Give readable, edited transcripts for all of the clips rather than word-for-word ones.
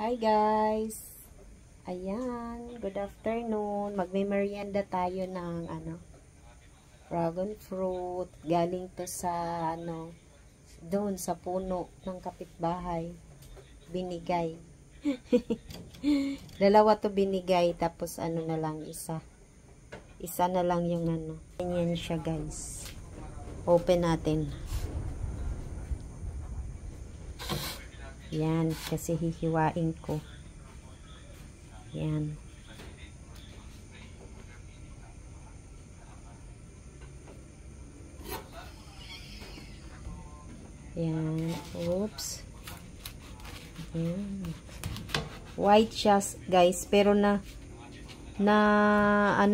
Hi guys! Ayan, good afternoon. Magme-merienda tayo ng dragon fruit. Galing to sa doon sa puno ng kapitbahay. Binigay. Dalawa to binigay, tapos na lang isa. Isa na lang yung Ganyan siya guys. Open natin. Yan, kasi hihiwain ko. Yan. Yan. Oops. Yan. White siya, guys. Pero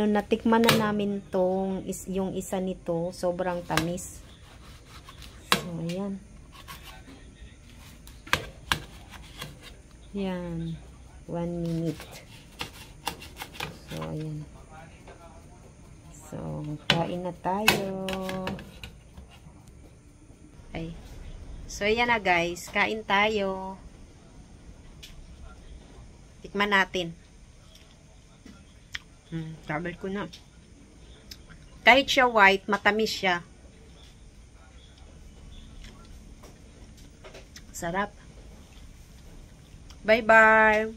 natikman na namin yung isa nito. Sobrang tamis. So, ayan. Yan. 1 minute. So, ayan. So, kain na tayo. Ay. So, ayan na guys. Kain tayo. Tikman natin. Sabi ko na. Kahit siya white, matamis siya. Sarap. Bye-bye.